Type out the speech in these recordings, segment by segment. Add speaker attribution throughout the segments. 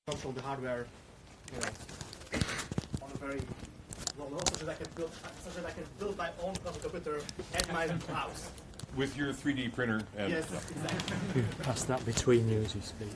Speaker 1: control the hardware, on a very low level, such that I can build my own quantum computer at my house.
Speaker 2: With your 3D printer. And
Speaker 1: yes, exactly.
Speaker 3: Pass that between you as you speak.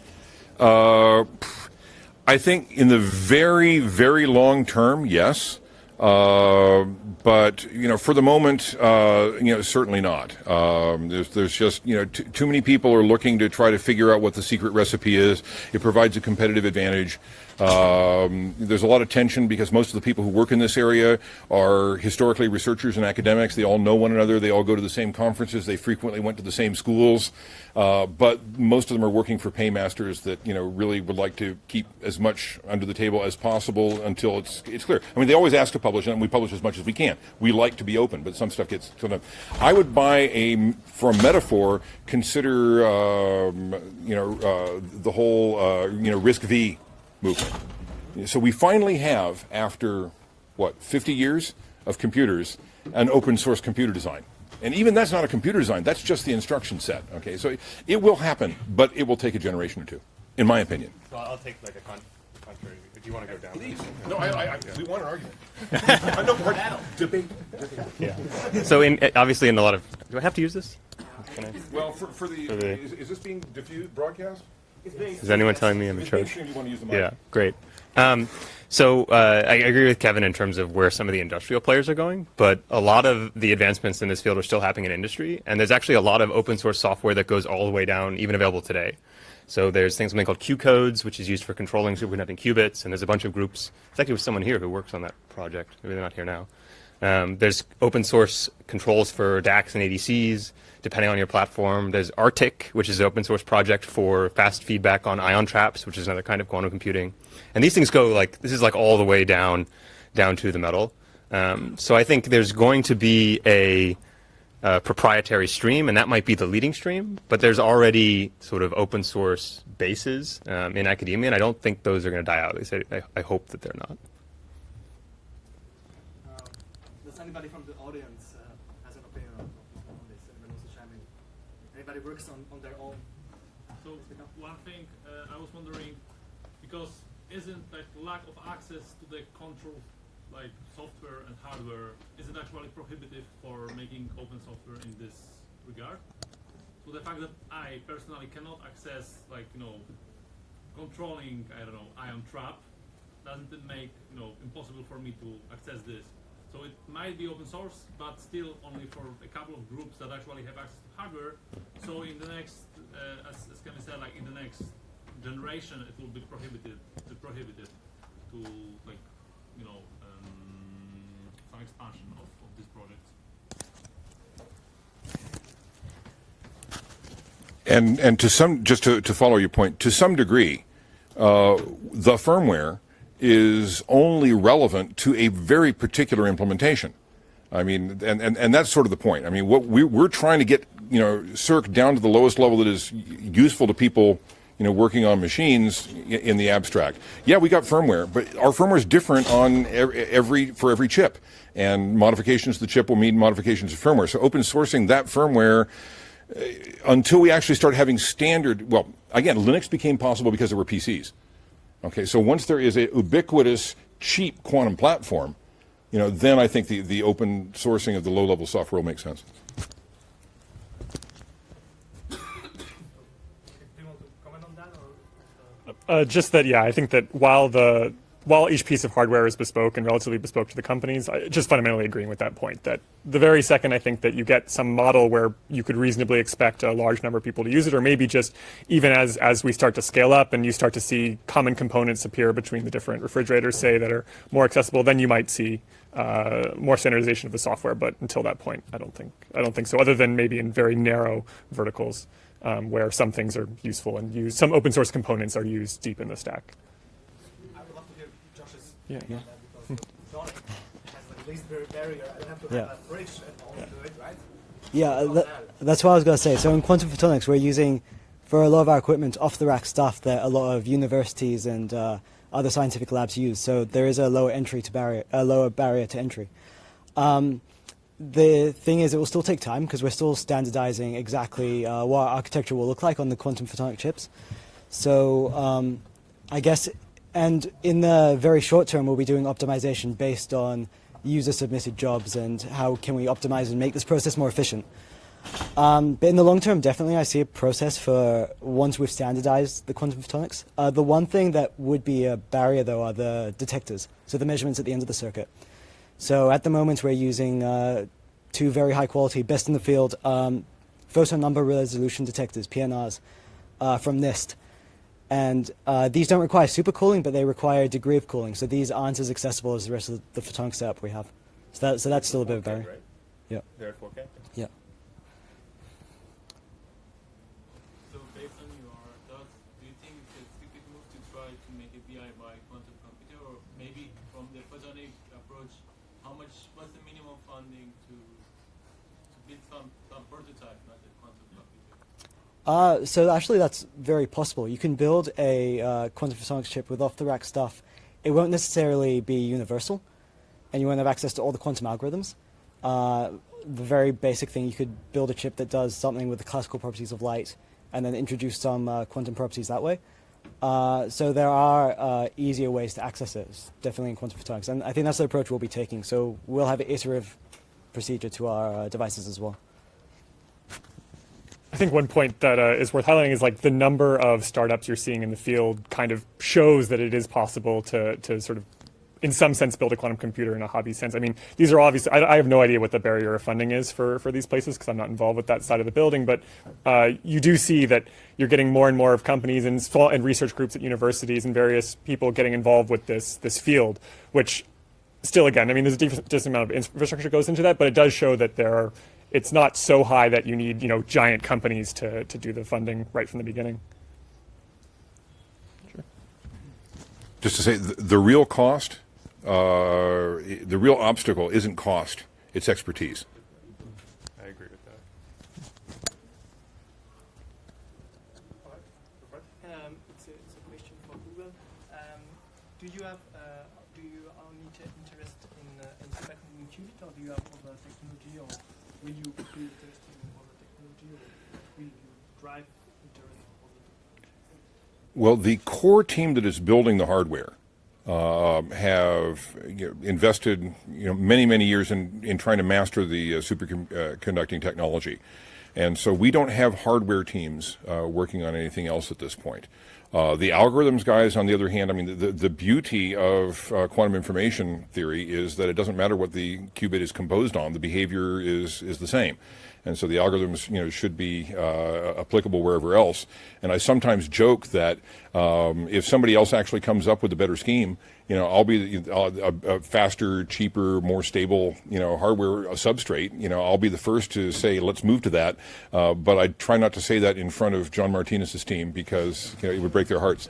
Speaker 2: I think in the very, very long term, yes. But for the moment, certainly not. There's just too many people are looking to try to figure out what the secret recipe is. It provides a competitive advantage. There's a lot of tension because most of the people who work in this area are historically researchers and academics. They all know one another. They all go to the same conferences. They frequently went to the same schools. But most of them are working for paymasters that really would like to keep as much under the table as possible until it's clear. I mean, they always ask to publish, and we publish as much as we can. We like to be open, but some stuff gets sort of. I would for a metaphor, consider the whole risk V movement. So we finally have, after 50 years of computers, an open source computer design. And even that's not a computer design, that's just the instruction set. Okay, so it will happen, but it will take a generation or two, in my opinion.
Speaker 4: So I'll take like a contrary, if you want to go down.
Speaker 2: Please. No, we want an argument. I know part debate.
Speaker 4: Yeah. So obviously in a lot of, do I have to use this?
Speaker 2: Well, for the is this being diffused, broadcast?
Speaker 4: Is anyone telling me I'm in charge?
Speaker 2: You want to use the mic.
Speaker 4: Yeah, great. So I agree with Kevin in terms of where some of the industrial players are going, but a lot of the advancements in this field are still happening in industry, and there's actually a lot of open source software that goes all the way down, even available today. So there's something called Q-codes, which is used for controlling superconducting qubits, and there's a bunch of groups. It's actually with someone here who works on that project. Maybe they're not here now. There's open source controls for DACs and ADCs, depending on your platform. There's Arctic, which is an open source project for fast feedback on ion traps, which is another kind of quantum computing. And these things go this is all the way down to the metal. So I think there's going to be a proprietary stream, and that might be the leading stream, but there's already sort of open source bases in academia, and I don't think those are going to die out. At least I hope that they're not.
Speaker 1: Does anybody from the audience has an opinion on this? Anybody wants to chime in? Anybody works on their own?
Speaker 5: So one thing I was wondering, because isn't lack of access to the control software and hardware, is it actually prohibitive for making open software in this regard? So the fact that I personally cannot access controlling ion trap, doesn't it make impossible for me to access this? So it might be open source, but still only for a couple of groups that actually have access to hardware. So in the next, as Kevin said, in the next generation, it will be prohibited to some expansion of this project.
Speaker 2: And to some, just to follow your point, to some degree, the firmware is only relevant to a very particular implementation. I mean, and that's sort of the point. I mean, what we're trying to get, Circ down to the lowest level that is useful to people, working on machines in the abstract. Yeah, we got firmware, but our firmware is different on for every chip, and modifications to the chip will mean modifications to firmware. So open sourcing that firmware until we actually start having standard. Well, again, Linux became possible because there were PCs. Okay, so once there is a ubiquitous, cheap quantum platform, then I think the open sourcing of the low-level software will make sense.
Speaker 1: Do you want to comment on that, or?
Speaker 6: Just that, yeah, I think that while each piece of hardware is bespoke and relatively bespoke to the companies, I just fundamentally agreeing with that point, that the very second I think that you get some model where you could reasonably expect a large number of people to use it, or maybe just even as we start to scale up and you start to see common components appear between the different refrigerators, say, that are more accessible, then you might see more standardization of the software. But until that point, I don't think so, other than maybe in very narrow verticals where some things are useful and some open source components are used deep in the stack.
Speaker 1: Yeah. Because John has the least barrier. I don't have to have a bridge and all do it, right?
Speaker 7: Yeah, that's what I was going to say. So in quantum photonics, we're using, for a lot of our equipment, off-the-rack stuff that a lot of universities and other scientific labs use. So there is a lower barrier to entry. The thing is, it will still take time because we're still standardizing exactly what our architecture will look like on the quantum photonic chips. So I guess And in the very short term, we'll be doing optimization based on user-submitted jobs and how can we optimize and make this process more efficient. But in the long term, definitely I see a process for once we've standardized the quantum photonics. The one thing that would be a barrier, though, are the detectors, so the measurements at the end of the circuit. So at the moment, we're using two very high-quality, best-in-the-field photon number resolution detectors, PNRs, from NIST. And these don't require supercooling, but they require a degree of cooling. So these aren't as accessible as the rest of the photonic setup we have. So that's still a bit of a barrier.
Speaker 4: Right?
Speaker 7: Yeah.
Speaker 4: They're at 4K?
Speaker 7: Yeah.
Speaker 8: So based on your thoughts, do you think it's a stupid move to try to make a DIY quantum computer, or maybe from the photonic approach, what's the minimum funding to build some prototype, not a quantum computer?
Speaker 7: So actually that's very possible. You can build a quantum photonics chip with off-the-rack stuff. It won't necessarily be universal, and you won't have access to all the quantum algorithms. The very basic thing, you could build a chip that does something with the classical properties of light and then introduce some quantum properties that way. So there are easier ways to access it, definitely in quantum photonics. And I think that's the approach we'll be taking. So we'll have an iterative procedure to our devices as well.
Speaker 6: I think one point that is worth highlighting is like the number of startups you're seeing in the field kind of shows that it is possible to sort of, in some sense, build a quantum computer in a hobby sense. I mean, these are obviously, I have no idea what the barrier of funding is for these places because I'm not involved with that side of the building, but you do see that you're getting more and more of companies and research groups at universities and various people getting involved with this field, which still, again, I mean, there's a decent amount of infrastructure goes into that, but it does show that it's not so high that you need, giant companies to do the funding right from the beginning.
Speaker 2: Sure. Just to say, the real cost, the real obstacle isn't cost, it's expertise.
Speaker 4: I agree with that.
Speaker 9: It's a question for Google. Do you only interest in superconducting qubit, or do you have other technology, or will you be interested in other technology, or will you drive interest in other technology?
Speaker 2: Well, the core team that is building the hardware have invested many years in trying to master the superconducting technology. And so we don't have hardware teams working on anything else at this point. The algorithms guys, on the other hand, I mean, the beauty of quantum information theory is that it doesn't matter what the qubit is composed on, the behavior is the same. And so the algorithms, should be applicable wherever else. And I sometimes joke that if somebody else actually comes up with a better scheme, I'll be a faster, cheaper, more stable, hardware substrate. I'll be the first to say, let's move to that. But I try not to say that in front of John Martinez's team because it would break their hearts.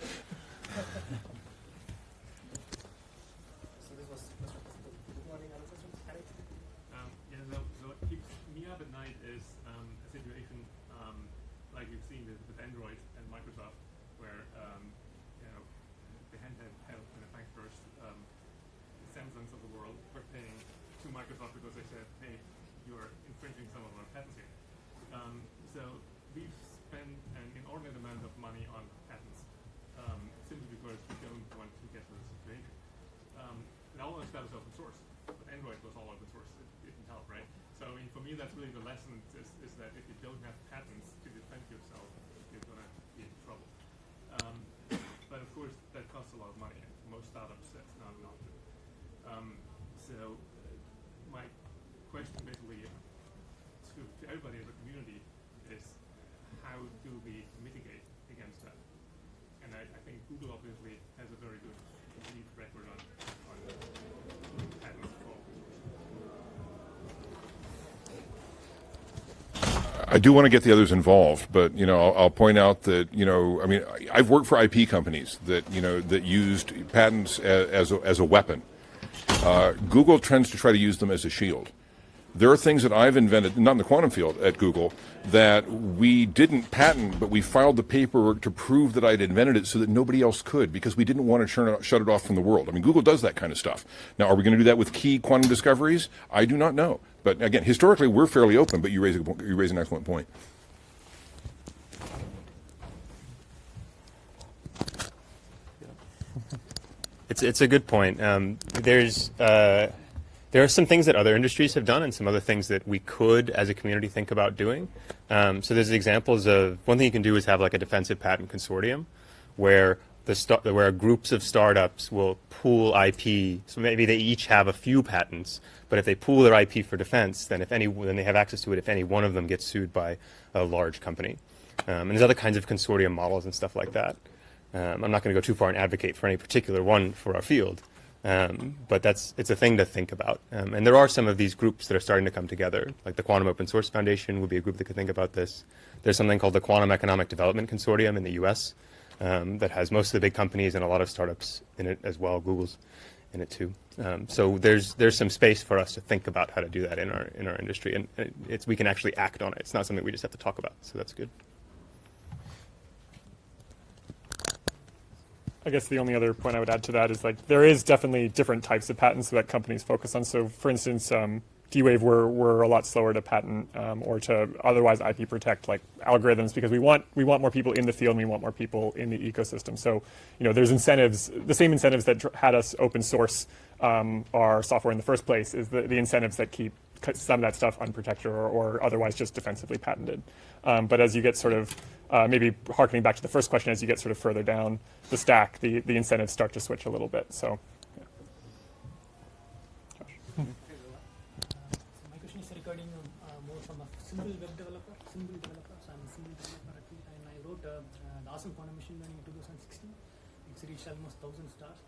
Speaker 5: What keeps me up at night is a situation like we've seen with Android and Microsoft, where the handheld manufacturers, the Samsungs of the world, were paying to Microsoft because they said, "Hey, you are infringing some of our patents here." So we've spent an inordinate amount of money on patents simply because we don't want to get to this situation. All of that is open source, but Android was all open source. It didn't help, right? So I mean, for me, that's really the lesson is that if you don't have patents to defend yourself, you're going to be in trouble. But of course, that costs a lot of money, and for most startups, that's not an option. So my question basically to everybody in the community is, how do we mitigate against that? And I think Google obviously has a very good lead record on patents for open source.
Speaker 2: I do want to get the others involved, but I'll point out that I mean, I've worked for IP companies that that used patents as a weapon. Google tends to try to use them as a shield. There are things that I've invented, not in the quantum field at Google, that we didn't patent, but we filed the paperwork to prove that I'd invented it so that nobody else could, because we didn't want to shut it off from the world. I mean, Google does that kind of stuff. Now, are we going to do that with key quantum discoveries? I do not know. But again, historically, we're fairly open, but you raise an excellent point.
Speaker 4: it's a good point. There are some things that other industries have done and some other things that we could, as a community, think about doing. So there's examples of, one thing you can do is have like a defensive patent consortium where where groups of startups will pool IP. So maybe they each have a few patents, but if they pool their IP for defense, then then they have access to it if any one of them gets sued by a large company. And there's other kinds of consortium models and stuff like that. I'm not going to go too far and advocate for any particular one for our field. But it's a thing to think about. And there are some of these groups that are starting to come together, like the Quantum Open Source Foundation would be a group that could think about this. There's something called the Quantum Economic Development Consortium in the US that has most of the big companies and a lot of startups in it as well. Google's in it too. So there's some space for us to think about how to do that in our industry, and we can actually act on it. It's not something we just have to talk about. So that's good.
Speaker 6: I guess the only other point I would add to that is like there is definitely different types of patents that companies focus on. So for instance, D-Wave, we're a lot slower to patent or to otherwise IP protect like algorithms because we want more people in the field and we want more people in the ecosystem. So there's incentives, the same incentives that had us open source our software in the first place is the incentives that keep some of that stuff unprotected or otherwise just defensively patented. But as you get sort of maybe harkening back to the first question, as you get sort of further down the stack, the incentives start to switch a little bit. So, yeah.
Speaker 10: So my question is regarding more from a simple web developer. So I'm a simple developer actually, and I wrote the awesome quantum machine learning in 2016. It's reached almost 1,000 stars,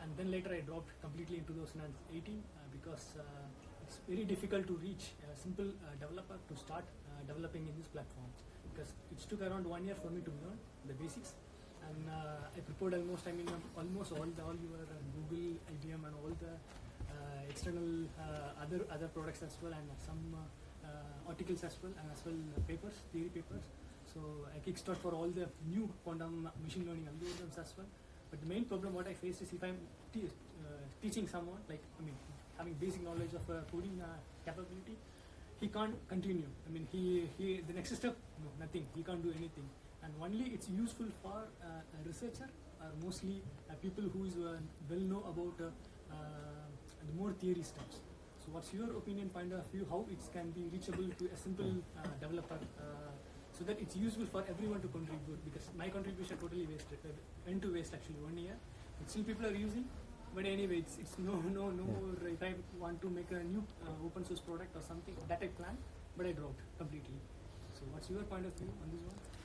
Speaker 10: and then later I dropped completely in 2018 because it's very difficult to reach a simple developer to start developing in this platform. Because it took around 1 year for me to learn the basics, and I prepared almost all your Google, IBM, and all the external other products as well, and some articles as well, and as well papers, theory papers. So I kickstart for all the new quantum machine learning algorithms as well. But the main problem what I face is if I'm teaching someone, having basic knowledge of coding capability, he can't continue. The next step, nothing. He can't do anything. And only it's useful for a researcher or mostly people who is well know about the more theory steps. So what's your opinion, point of view, how it can be reachable to a simple developer so that it's useful for everyone to contribute? Because my contribution totally wasted, went to waste actually 1 year. But still people are using. But anyway, it's no more. If I want to make a new open source product or something that I planned, but I dropped completely. So what's your point of view on this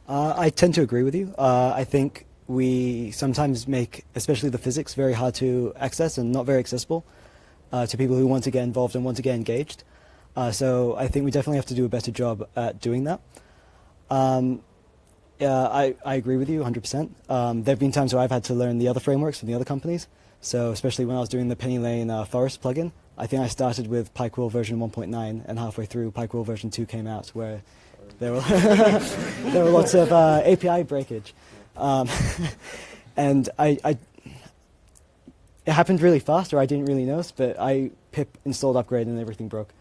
Speaker 10: one?
Speaker 7: I tend to agree with you. I think we sometimes make, especially the physics, very hard to access and not very accessible to people who want to get involved and want to get engaged. So I think we definitely have to do a better job at doing that. I agree with you 100%. There have been times where I've had to learn the other frameworks from the other companies. So especially when I was doing the Penny Lane Forest plugin, I think I started with PyQuil version 1.9, and halfway through PyQuil version 2 came out, where there were there were lots of API breakage, and it happened really fast, or I didn't really notice, but I pip installed upgrade and everything broke.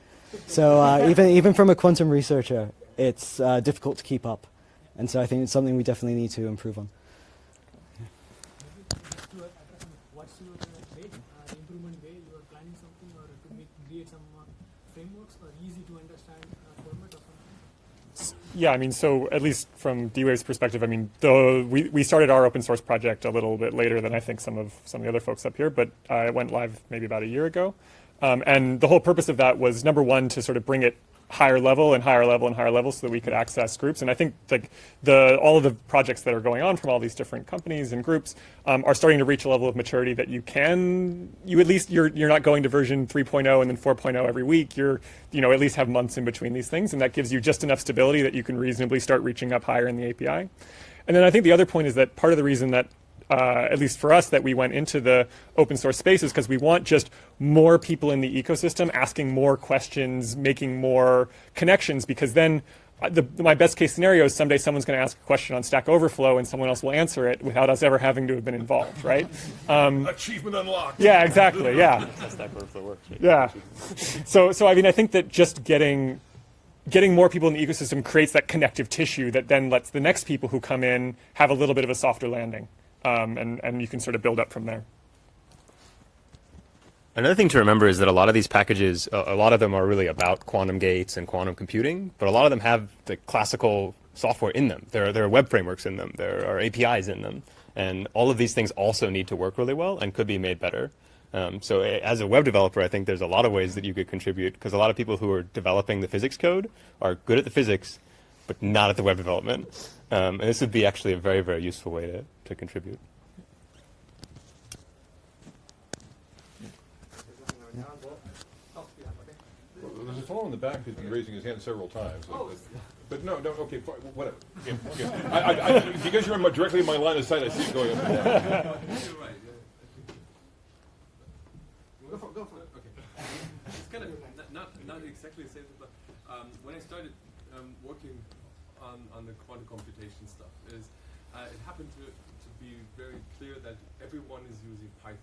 Speaker 7: So even from a quantum researcher, it's difficult to keep up, and so I think it's something we definitely need to improve on.
Speaker 10: What's your way, improvement way? You are planning something or to create some frameworks or easy to understand format or something?
Speaker 6: Yeah, so at least from D-Wave's perspective, we started our open source project a little bit later than I think some of the other folks up here, but it went live maybe about a year ago. And the whole purpose of that was, number one, to sort of bring it higher level so that we could access groups. And I think all of the projects that are going on from all these different companies and groups are starting to reach a level of maturity that you're not going to version 3.0 and then 4.0 every week. You're at least have months in between these things, and that gives you just enough stability that you can reasonably start reaching up higher in the API. And then I think the other point is that part of the reason that at least for us, that we went into the open source space is because we want just more people in the ecosystem asking more questions, making more connections, because then my best case scenario is someday someone's going to ask a question on Stack Overflow and someone else will answer it without us ever having to have been involved, right?
Speaker 2: Achievement unlocked.
Speaker 6: Yeah, exactly, yeah.
Speaker 4: That's how Stack Overflow works. Right?
Speaker 6: Yeah. So I think that just getting more people in the ecosystem creates that connective tissue that then lets the next people who come in have a little bit of a softer landing. And you can sort of build up from there.
Speaker 4: Another thing to remember is that a lot of these packages, a lot of them are really about quantum gates and quantum computing, but a lot of them have the classical software in them. There are web frameworks in them. There are APIs in them. And all of these things also need to work really well and could be made better. So as a web developer, I think there's a lot of ways that you could contribute, because a lot of people who are developing the physics code are good at the physics, but not at the web development. And this would be actually a very, very useful way to contribute.
Speaker 2: There's a fellow in the back who's been raising his hand several times. But no, okay, whatever. Because you're directly in my line of sight, I see it going up and down.
Speaker 11: You're right. Go for it. Okay. It's kind of not exactly the same, but when I started working on the quantum computation stuff, it happened to be very clear that everyone is using Python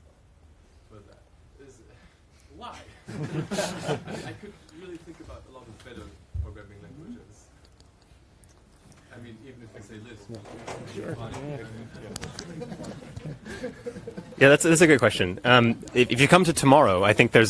Speaker 11: for that. Why? I could really think about a lot of better programming languages. I mean, even if I say Lisp.
Speaker 4: Yeah, that's a good question. If you come to tomorrow, I think there's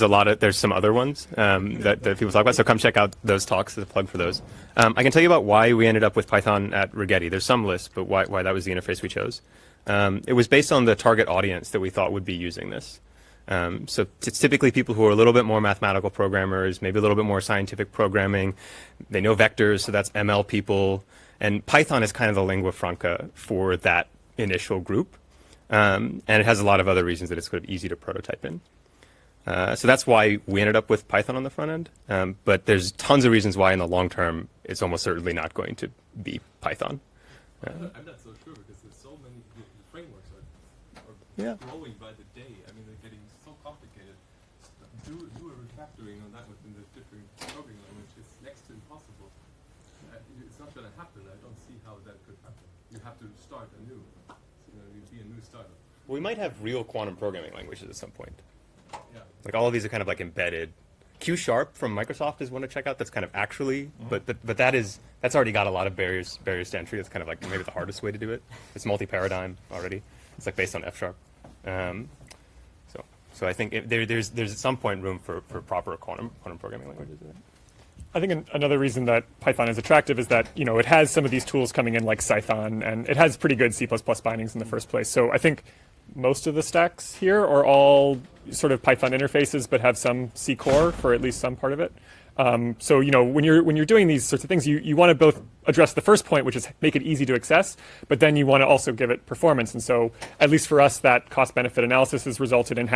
Speaker 4: some other ones that people talk about. So come check out those talks. There's a plug for those. I can tell you about why we ended up with Python at Rigetti. There's some Lisp, but why that was the interface we chose. It was based on the target audience that we thought would be using this. So it's typically people who are a little bit more mathematical programmers, maybe a little bit more scientific programming. They know vectors, so that's ML people. And Python is kind of the lingua franca for that initial group. And it has a lot of other reasons that it's sort of easy to prototype in. So that's why we ended up with Python on the front end. But there's tons of reasons why in the long term it's almost certainly not going to be Python.
Speaker 11: I'm not so sure, because there's so many frameworks are growing by the day. I mean, they're getting so complicated. Do a refactoring on that within the different programming language. It's next to impossible. It's not going to happen. I don't see how that could happen. You have to start anew. You'd be a new startup.
Speaker 4: We might have real quantum programming languages at some point.
Speaker 11: Yeah.
Speaker 4: Like all of these are kind of like embedded. Q# from Microsoft is one to check out. That's kind of actually, but that's already got a lot of barriers to entry. It's kind of like maybe the hardest way to do it. It's multi-paradigm already. It's like based on F#. So I think there's at some point room for proper quantum programming languages.
Speaker 6: I think another reason that Python is attractive is that, it has some of these tools coming in like Cython, and it has pretty good C++ bindings in the first place. So I think most of the stacks here are all sort of Python interfaces, but have some C core for at least some part of it. So when you're doing these sorts of things, you want to both address the first point, which is make it easy to access, but then you want to also give it performance. And so at least for us, that cost-benefit analysis has resulted in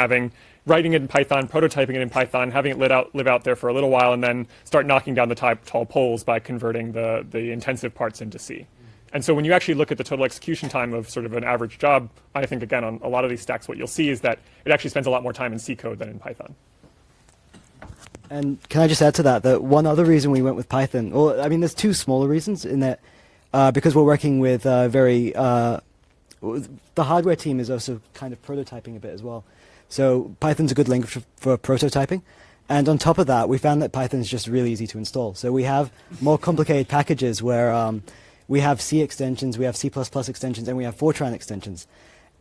Speaker 6: writing it in Python, prototyping it in Python, having it live out there for a little while, and then start knocking down the tall poles by converting the intensive parts into C. And so when you actually look at the total execution time of sort of an average job, I think, again, on a lot of these stacks, what you'll see is that it actually spends a lot more time in C code than in Python.
Speaker 7: And can I just add to that one other reason we went with Python, there's two smaller reasons in that because we're working with the hardware team is also kind of prototyping a bit as well. So Python's a good language for prototyping. And on top of that, we found that Python is just really easy to install. So we have more complicated packages where we have C extensions, we have C++ extensions, and we have Fortran extensions.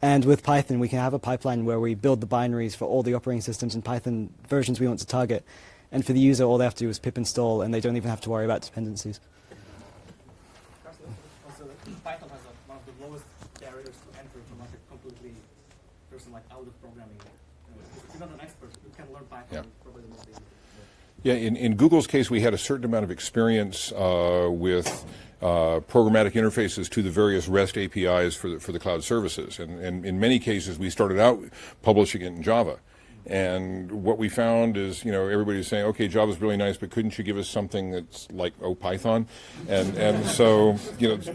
Speaker 7: And with Python, we can have a pipeline where we build the binaries for all the operating systems and Python versions we want to target. And for the user, all they have to do is pip install, and they don't even have to worry about dependencies.
Speaker 1: Also, Python has one of the lowest barriers to enter from like a completely person like out of programming. If you're not an expert, you can learn Python probably the most easy.
Speaker 2: Yeah, in Google's case, we had a certain amount of experience with programmatic interfaces to the various REST APIs for the cloud services. And in many cases, we started out publishing it in Java. And what we found is, everybody's saying, okay, Java's really nice, but couldn't you give us something that's like, Python? And so,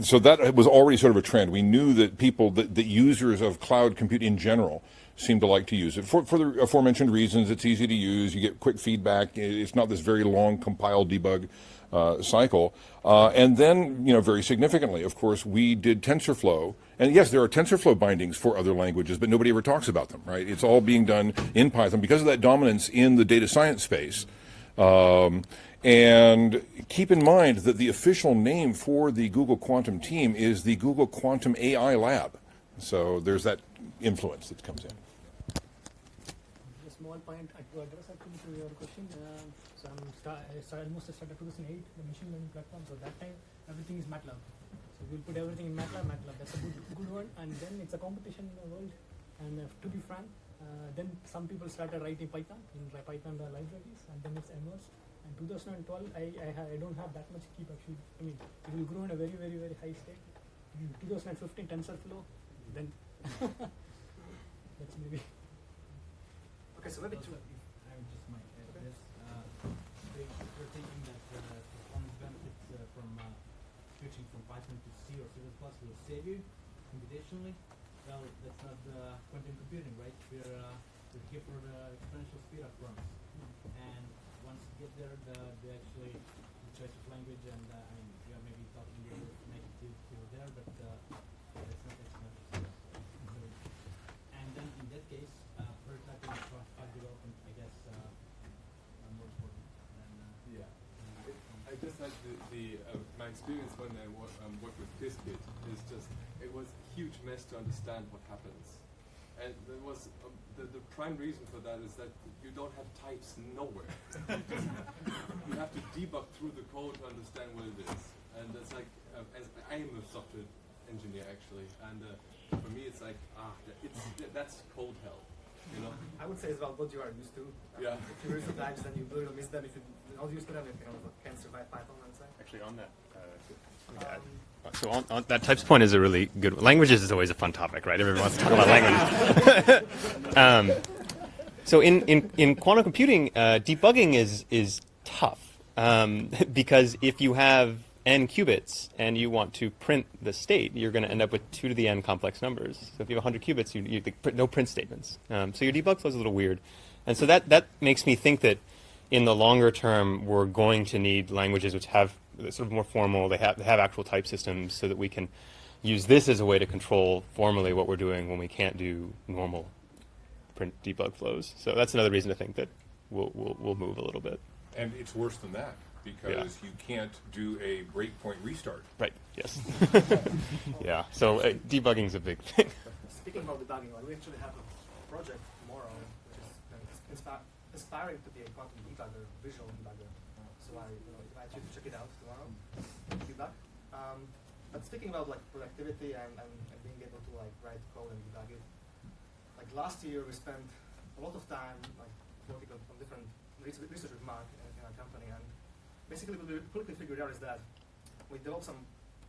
Speaker 2: so that was already sort of a trend. We knew that the users of cloud compute in general seem to like to use it. For the aforementioned reasons, it's easy to use, you get quick feedback, it's not this very long compile debug cycle. And then, very significantly, of course, we did TensorFlow. And yes, there are TensorFlow bindings for other languages, but nobody ever talks about them, right? It's all being done in Python because of that dominance in the data science space. And keep in mind that the official name for the Google Quantum team is the Google Quantum AI Lab. So there's that influence that comes in.
Speaker 10: Just more small point to address actually to your question. So I almost started 2008, the machine learning platform. So that time everything is MATLAB. So we'll put everything in MATLAB. That's a good one. And then it's a competition in the world. And to be frank, then some people started writing Python in Python libraries, and then it's emerged. And 2012, I don't have that much keep actually. I mean, it will grow in a very high state. In 2015, TensorFlow, then that's maybe.
Speaker 1: Okay, so maybe two.
Speaker 12: I just might add this. We're thinking that performance benefits from switching from Python to C or C++ will save you computationally. Well, that's not quantum computing, right? We're here for the exponential speed up runs. And once you get there, the actually the choice of language and I mean, we are maybe talking a little negative over there, but that's not exponential speed up. So, and then in that case, prototyping and fast development, I guess, are more important than.
Speaker 11: I just had my experience when I worked with Qiskit is just it was a huge mess to understand what happens, and there was the prime reason for that is that you don't have types nowhere. You have to debug through the code to understand what it is, and it's like as I am a software engineer actually, and for me it's like that's code hell. You know?
Speaker 1: I would say as well what you are used to.
Speaker 11: Yeah.
Speaker 1: If you use the types, then you will miss them. If you're not used to them, you can survive Python, let's say.
Speaker 4: Actually, on that. So on that types point is a really good one. Languages is always a fun topic, right? Everyone wants to talk about languages. So in quantum computing, debugging is tough because if you have n qubits and you want to print the state, you're going to end up with 2 to the n complex numbers. So if you have 100 qubits, you no print statements. So your debug flow is a little weird. And so that makes me think that in the longer term, we're going to need languages which have sort of more formal, they have actual type systems so that we can use this as a way to control formally what we're doing when we can't do normal print debug flows. So that's another reason to think that we'll move a little bit.
Speaker 2: And it's worse than that, because you can't do a breakpoint restart.
Speaker 4: Right, yes. Yeah, so debugging is a big thing.
Speaker 1: Speaking about debugging, we actually have a project tomorrow which is aspiring to be a quantum debugger, visual debugger. So I invite you to check it out tomorrow, debug. But speaking about like productivity and being able to like write code and debug it, like last year we spent a lot of time like working on different research with Mark in our company, and basically what we quickly figured out is that we developed some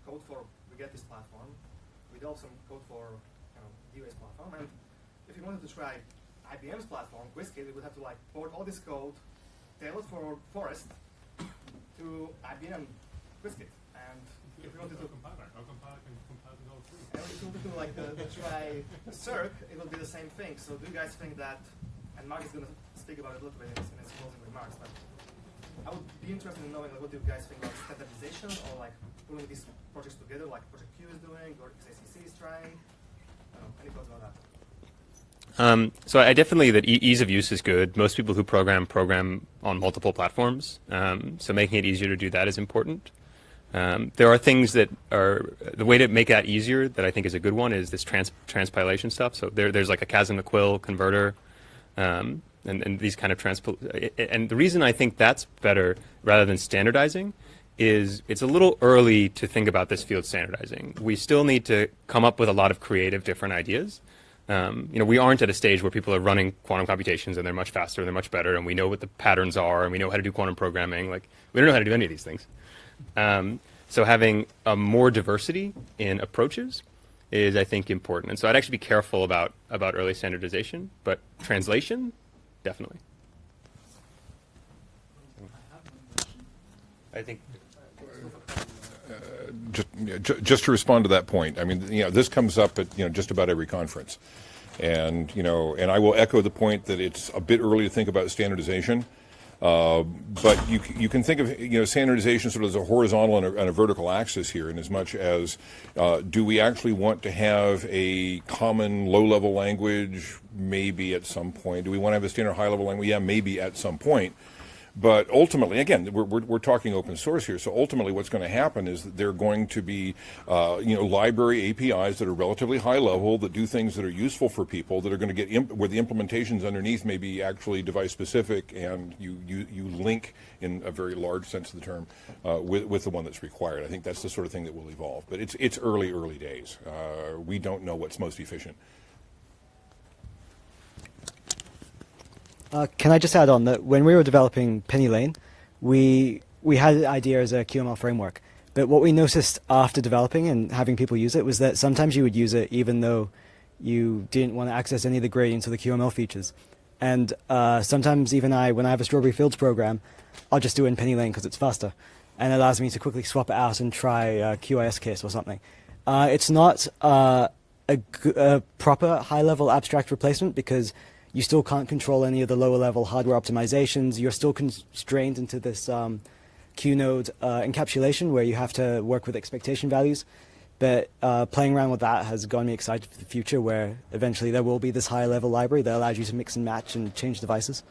Speaker 1: code for we get this platform, we developed some code for DOS platform, and if you wanted to try IBM's platform, Qiskit, we would have to like port all this code tailored for Forest to IBM Qiskit. And if we wanted to
Speaker 5: compile can compile to all three.
Speaker 1: And if we wanted to like try Circ, it would be the same thing. So do you guys think that? And Mark is going to speak about it a little bit in his closing remarks, but I would be interested in knowing like what do you guys think about standardization or like pulling these projects together, like Project Q is doing or XACC is trying. Any thoughts about that?
Speaker 4: So I definitely that ease of use is good. Most people who program on multiple platforms. So making it easier to do that is important. There are things that are the way to make that easier that I think is a good one is this transpilation stuff. So there's like a Kazan-McQuill converter, and these kind of and the reason I think that's better rather than standardizing is it's a little early to think about this field standardizing. We still need to come up with a lot of creative different ideas. We aren't at a stage where people are running quantum computations and they're much faster and they're much better and we know what the patterns are and we know how to do quantum programming. Like we don't know how to do any of these things. So having a more diversity in approaches is, I think, important. And so I'd actually be careful about early standardization, but translation, definitely. I think.
Speaker 2: Just to respond to that point, I mean, this comes up at just about every conference, and and I will echo the point that it's a bit early to think about standardization, but you can think of standardization sort of as a horizontal and a vertical axis here, in as much as do we actually want to have a common low-level language? Maybe at some point. Do we want to have a standard high-level language? Yeah, maybe at some point. But ultimately, again, we're talking open source here. So ultimately, what's going to happen is that there are going to be, library APIs that are relatively high level that do things that are useful for people that are going to get where the implementations underneath may be actually device specific, and you link in a very large sense of the term with the one that's required. I think that's the sort of thing that will evolve. But it's early days. We don't know what's most efficient.
Speaker 7: Can I just add on that when we were developing Penny Lane, we had the idea as a QML framework. But what we noticed after developing and having people use it was that sometimes you would use it even though you didn't want to access any of the gradients or the QML features. And sometimes even when I have a Strawberry Fields program, I'll just do it in Penny Lane because it's faster. And it allows me to quickly swap it out and try QIS case or something. It's not a proper high-level abstract replacement because you still can't control any of the lower-level hardware optimizations. You're still constrained into this QNode encapsulation where you have to work with expectation values. But playing around with that has gotten me excited for the future where eventually there will be this higher-level library that allows you to mix and match and change devices.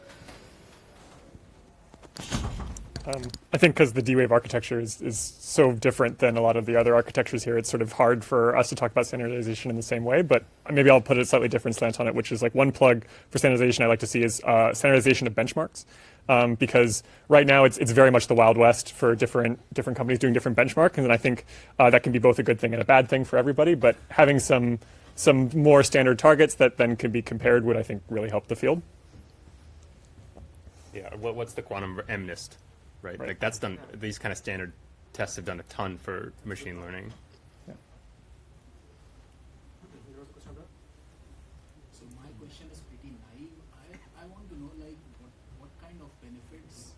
Speaker 6: I think because the D-Wave architecture is so different than a lot of the other architectures here, it's sort of hard for us to talk about standardization in the same way, but maybe I'll put a slightly different slant on it, which is like one plug for standardization I like to see is standardization of benchmarks. Because right now it's very much the Wild West for different companies doing different benchmarks, and I think that can be both a good thing and a bad thing for everybody, but having some more standard targets that then can be compared would, I think, really help the field.
Speaker 4: Yeah, what's the quantum MNIST? Right, like that's done. These kind of standard tests have done a ton for machine learning.
Speaker 12: So my question is pretty naive. I want to know like what kind of benefits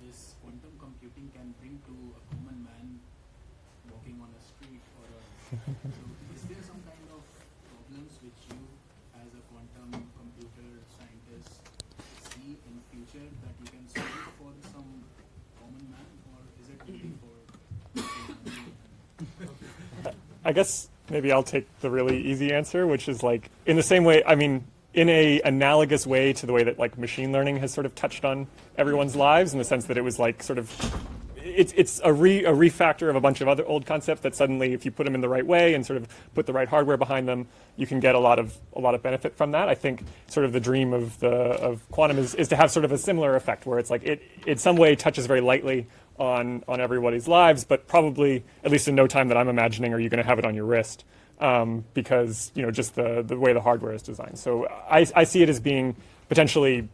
Speaker 12: this quantum computing can bring to a common man walking on a street or so is there some kind of problems which you as a quantum computer scientist see in future that you can solve for some common man, or is it only for
Speaker 6: I guess maybe I'll take the really easy answer, which is like in the same way, I mean, in a analogous way to the way that like machine learning has sort of touched on everyone's lives in the sense that it was like sort of it's a refactor of a bunch of other old concepts that suddenly, if you put them in the right way and sort of put the right hardware behind them, you can get a lot of benefit from that. I think sort of the dream of quantum is to have sort of a similar effect where it's like it in some way touches very lightly on everybody's lives, but probably at least in no time that I'm imagining are you going to have it on your wrist because just the way the hardware is designed. So I see it as being potentially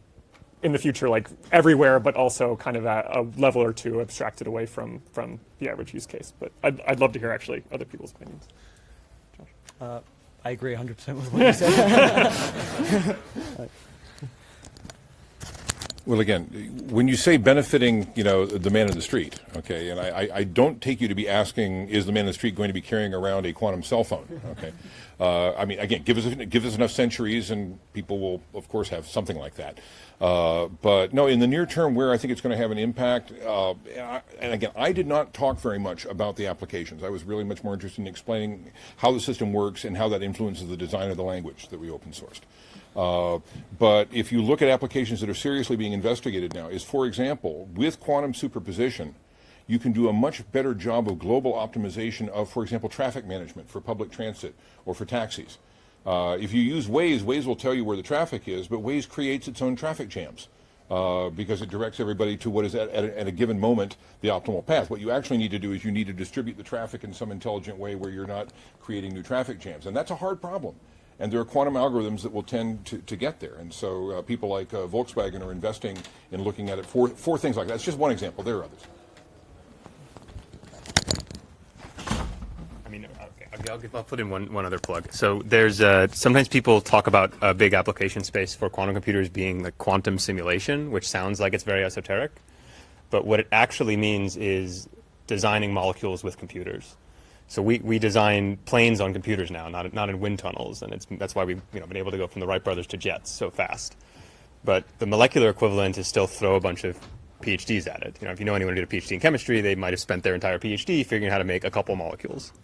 Speaker 6: in the future, like everywhere, but also kind of at a level or two abstracted away from the average use case. But I'd love to hear actually other people's opinions. Josh?
Speaker 7: I agree 100% with what you said.
Speaker 2: Well, again, when you say benefiting, the man in the street, okay, and I don't take you to be asking, is the man in the street going to be carrying around a quantum cell phone, okay? I mean, again, give us enough centuries and people will, of course, have something like that. But no, in the near term where I think it's going to have an impact, and again, I did not talk very much about the applications. I was really much more interested in explaining how the system works and how that influences the design of the language that we open sourced. But if you look at applications that are seriously being investigated now, is for example, with quantum superposition, you can do a much better job of global optimization of, for example, traffic management for public transit or for taxis. If you use Waze, Waze will tell you where the traffic is, but Waze creates its own traffic jams because it directs everybody to what is at a given moment the optimal path. What you actually need to do is you need to distribute the traffic in some intelligent way where you're not creating new traffic jams. And that's a hard problem. And there are quantum algorithms that will tend to get there. And so people like Volkswagen are investing in looking at it for things like that. That's just one example. There are others.
Speaker 4: I mean, okay, I'll put in one other plug. So there's sometimes people talk about a big application space for quantum computers being the quantum simulation, which sounds like it's very esoteric. But what it actually means is designing molecules with computers. So we design planes on computers now, not in wind tunnels, and that's why we've been able to go from the Wright brothers to jets so fast. But the molecular equivalent is still throw a bunch of PhDs at it. If you know anyone who did a PhD in chemistry, they might have spent their entire PhD figuring out how to make a couple molecules.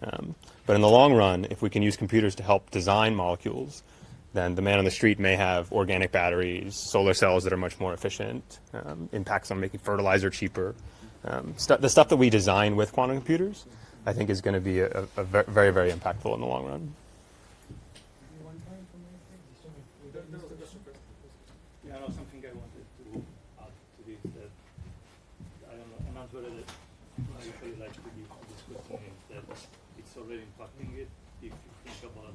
Speaker 4: But in the long run, if we can use computers to help design molecules, then the man on the street may have organic batteries, solar cells that are much more efficient, impacts on making fertilizer cheaper. The stuff that we design with quantum computers, I think, is going to be a very, very impactful in the long run.
Speaker 13: Yeah, no, something I wanted to add to this that I don't know, an answer that I usually like to give to this question is that it's already impacting it if you think about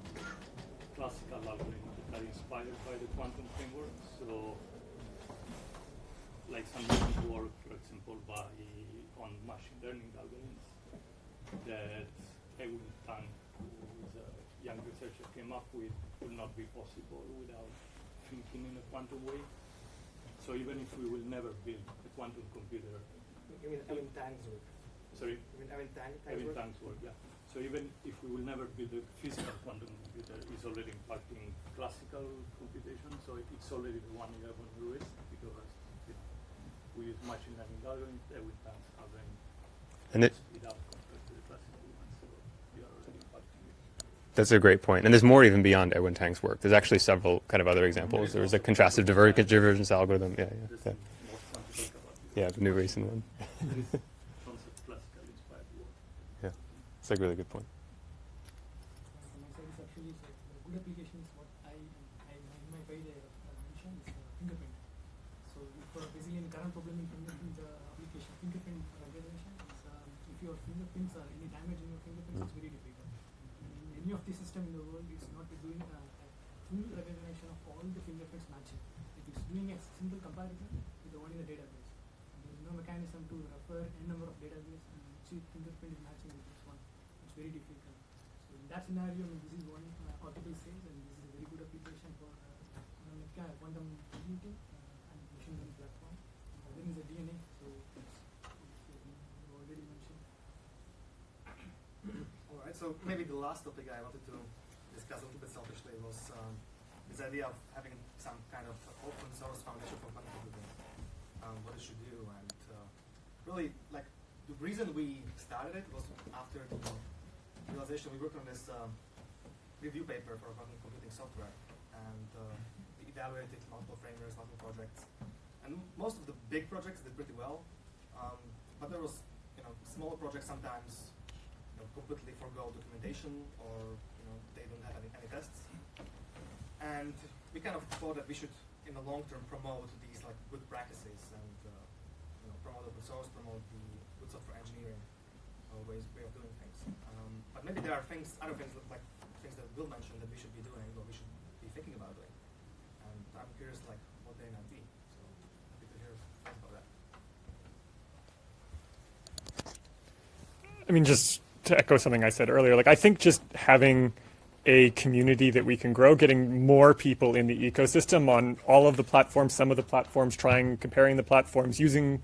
Speaker 13: classical algorithms that are inspired by the quantum framework. So, like some recent work, for example, on machine learning algorithms that Ewan Tang, who is a young researcher, came up with would not be possible without thinking in a quantum way. So even if we will never build a quantum computer,
Speaker 1: You mean Ewan Tang's work?
Speaker 13: sorry,
Speaker 1: You mean Ewan Tang's
Speaker 13: Ewan
Speaker 1: work?
Speaker 13: Tang's work, yeah. So even if we will never build a physical quantum computer, it's already impacting classical computation. So it's already the 111 risk because we use machine learning algorithms. Ewan Tang's algorithm speed up compared to the classical ones. So we are already impacting it.
Speaker 4: That's a great point. And there's more even beyond Ewan Tang's work. There's actually several kind of other examples. There's a contrastive divergence algorithm. Yeah. Yeah, the new recent one. Yeah, it's a really good point.
Speaker 10: Good application is what my page mentioned is fingerprint. So for basically in current programming fingerprint application, fingerprint recognition is if your fingerprints are any damage in your fingerprints, it's very difficult. In any of the system in the world, it's not doing a full recognition of all the fingerprints matching. It is doing a simple comparison with the one in the database. There is no mechanism to refer n number of databases and see fingerprint is matching with this one. It's very difficult. So in that scenario, I mean, this is one article says, and this is a very good application for quantum computing and machine learning platform. Then is the DNA, so you already mentioned.
Speaker 1: All right, so maybe the last topic I wanted to discuss a little bit selfishly was this idea of having some kind of open source foundation for quantum computing. What it should do, and really, like, the reason we started it was after the realization we worked on this review paper for quantum computing software, and we evaluated multiple frameworks, multiple projects, and most of the big projects did pretty well, but there was, smaller projects sometimes, completely forgo documentation, or they don't have any tests, and we kind of thought that we should, in the long term, promote these like good practices and promote open source, promote the good software engineering way of doing things. But maybe there are other things like things that Will mentioned that we should be doing or we should be thinking about doing. And I'm curious, like, what they might be. So happy to hear things about that.
Speaker 6: I mean, just to echo something I said earlier, like I think just having a community that we can grow, getting more people in the ecosystem on all of the platforms, some of the platforms, comparing the platforms, using,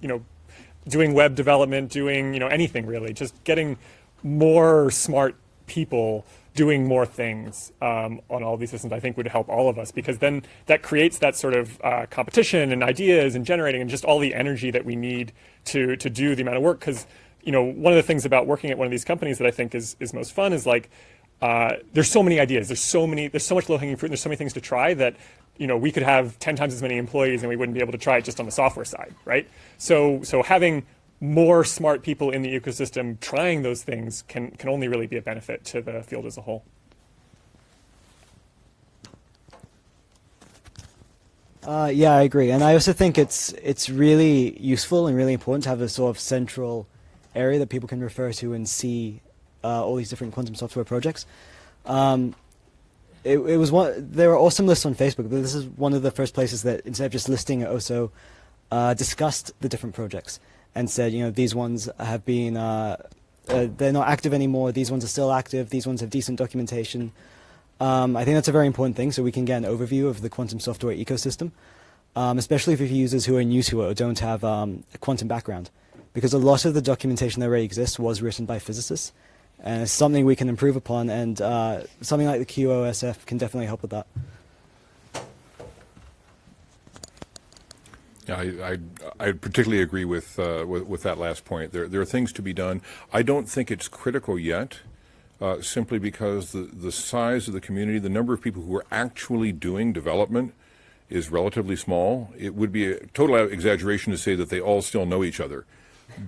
Speaker 6: doing web development, doing, anything really, just getting more smart people doing more things on all these systems, I think would help all of us, because then that creates that sort of competition and ideas and generating and just all the energy that we need to do the amount of work. Because, one of the things about working at one of these companies that I think is most fun is like, there's so many ideas, there's so much low-hanging fruit, and there's so many things to try that, we could have 10 times as many employees and we wouldn't be able to try it just on the software side, right? So having more smart people in the ecosystem trying those things can only really be a benefit to the field as a whole.
Speaker 7: Yeah, I agree, and I also think it's really useful and really important to have a sort of central area that people can refer to and see all these different quantum software projects. It was there are awesome lists on Facebook, but this is one of the first places that instead of just listing it, also discussed the different projects and said, these ones have been they're not active anymore. These ones are still active. These ones have decent documentation. I think that's a very important thing, so we can get an overview of the quantum software ecosystem, especially for users who are new to it or don't have a quantum background, because a lot of the documentation that already exists was written by physicists, and it's something we can improve upon, and something like the QOSF can definitely help with that.
Speaker 2: Yeah, I particularly agree with that last point. There are things to be done. I don't think it's critical yet simply because the size of the community, the number of people who are actually doing development is relatively small. It would be a total exaggeration to say that they all still know each other,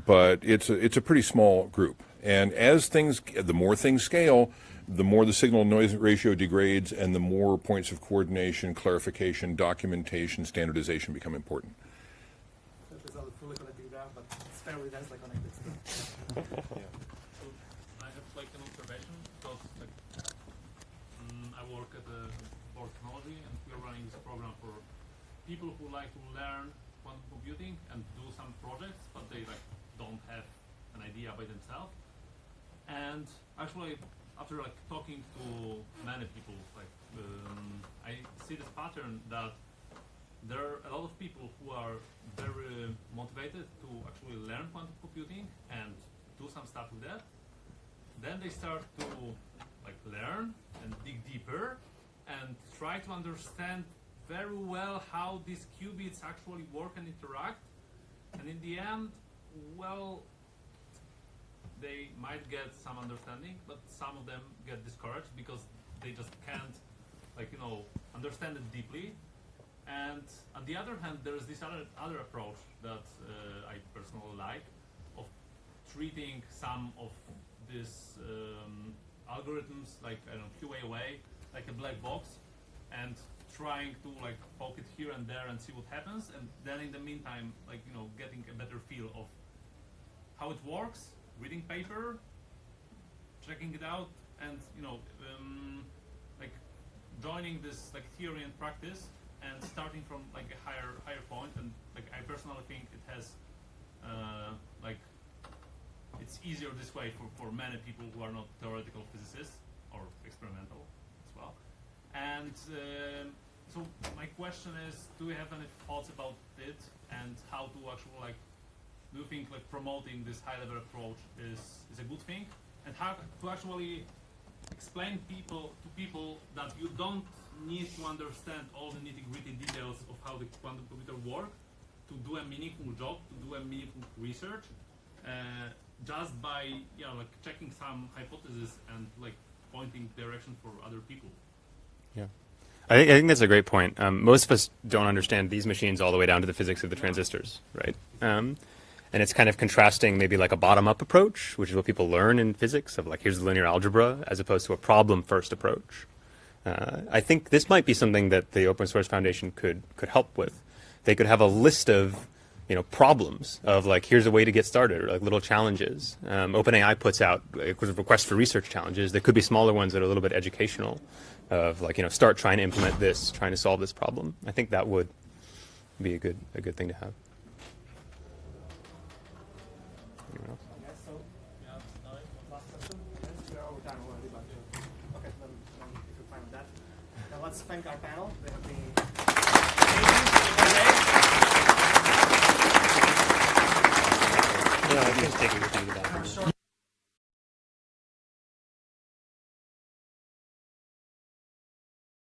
Speaker 2: but it's a pretty small group. And as the more things scale, the more the signal-to-noise ratio degrades, and the more points of coordination, clarification, documentation, standardization become important.
Speaker 1: It's not a fully connected graph, but it's fairly densely connected still.
Speaker 5: So I have like an observation because I work at the Board Technology, and we're running this program for people who like to learn quantum computing and do some projects, but they like don't have an idea by themselves. And actually, after like talking to many people, like I see this pattern that there are a lot of people who are very motivated to actually learn quantum computing and do some stuff with that. Then they start to like learn and dig deeper and try to understand very well how these qubits actually work and interact. And in the end, well, they might get some understanding, but some of them get discouraged because they just can't, like, you know, understand it deeply. And on the other hand, there is this other approach that I personally like, of treating some of these algorithms, like, I don't know, QA way, like a black box, and trying to like poke it here and there and see what happens, and then in the meantime, like, you know, getting a better feel of how it works, reading paper, checking it out, and, you know, like joining this like theory and practice, and starting from like a higher point. And like I personally think it has like it's easier this way for many people who are not theoretical physicists or experimental as well. And so my question is, do you have any thoughts about it, and how to actually like, do you think like promoting this high level approach is a good thing, and how to actually explain to people that you don't need to understand all the nitty-gritty details of how the quantum computer works to do a meaningful job, to do a meaningful research, just by, you know, like checking some hypotheses and like pointing direction for other people.
Speaker 4: Yeah, I think that's a great point. Most of us don't understand these machines all the way down to the physics of the transistors, right? And it's kind of contrasting maybe like a bottom-up approach, which is what people learn in physics, of like, here's the linear algebra, as opposed to a problem-first approach. I think this might be something that the Open Source Foundation could help with. They could have a list of, you know, problems of like, here's a way to get started, or like little challenges. OpenAI puts out requests for research challenges. There could be smaller ones that are a little bit educational, of like, you know, start trying to implement this, trying to solve this problem. I think that would be a good thing to have. Anyone else?
Speaker 1: Yes, so, yeah, last question. Yes, we are over time already, but okay, then if you're fine with that. Now let's thank our panel. They have been
Speaker 4: Yeah, I can take it with you to the back.